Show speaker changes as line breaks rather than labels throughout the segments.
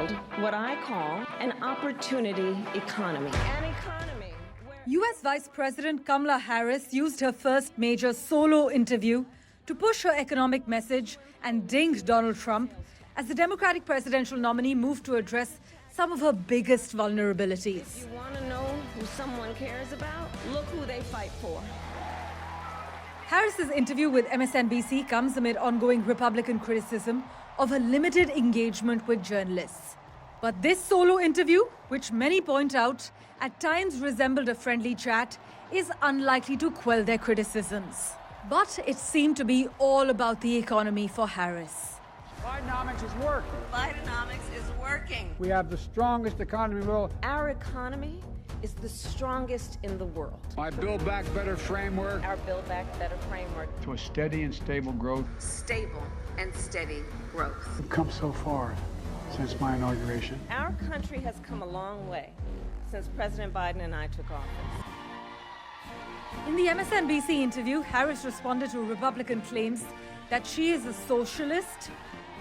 build what I call an opportunity economy. An economy where
US Vice President Kamala Harris used her first major solo interview to push her economic message and dinged Donald Trump as the Democratic presidential nominee moved to address some of her biggest vulnerabilities.
if you want to know who someone cares about, look who they fight for.
Harris's interview with MSNBC comes amid ongoing Republican criticism of her limited engagement with journalists. But this solo interview, which many point out at times resembled a friendly chat, is unlikely to quell their criticisms. But it seemed to be all about the economy for Harris.
Bidenomics is working.
Bidenomics is working.
We have the strongest economy in the world.
Our economy is the strongest in the world.
My Build Back Better framework
Our Build Back Better framework,
to a steady and stable growth.
stable and steady growth.
We've come so far since my inauguration.
Our country has come a long way since President Biden and I took office.
In the MSNBC interview, Harris responded to Republican claims that she is a socialist,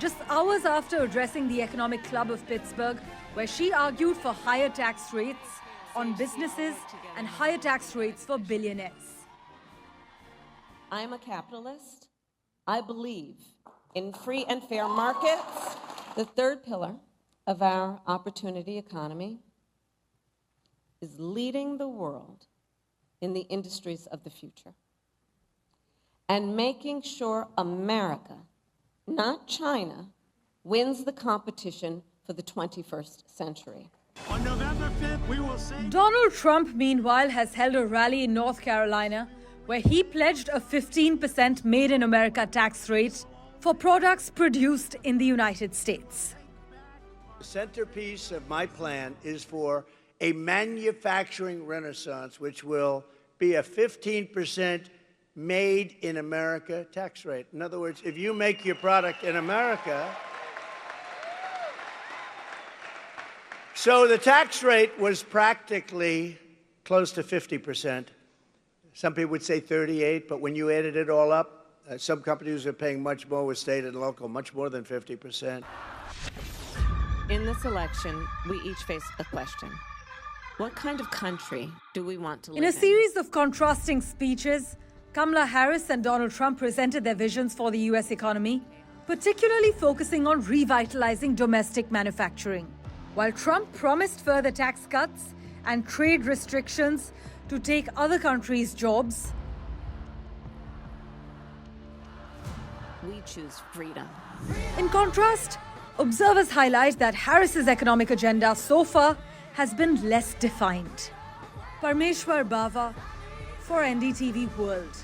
just hours after addressing the Economic Club of Pittsburgh, where she argued for higher tax rates on businesses and higher tax rates for billionaires.
I am a capitalist. I believe in free and fair markets. The third pillar of our opportunity economy is leading the world in the industries of the future and making sure America, not China, wins the competition for the 21st century.
On November 5th, we will see.
Donald Trump, meanwhile, has held a rally in North Carolina where he pledged a 15% Made in America tax rate for products produced in the United States.
The centerpiece of my plan is for a manufacturing renaissance, which will be a 15% made in America tax rate. In other words, if you make your product in America, so the tax rate was practically close to 50%. Some people would say 38, but when you added it all up, some companies are paying much more with state and local, much more than 50%.
In this election, we each face a question. What kind of country do we want to live
In
in?
a series of contrasting speeches, Kamala Harris and Donald Trump presented their visions for the US economy, particularly focusing on revitalizing domestic manufacturing. While Trump promised further tax cuts and trade restrictions to take other countries' jobs,
We choose freedom.
in contrast, observers highlight that Harris's economic agenda so far has been less defined. Parmeshwar Bawa for NDTV World.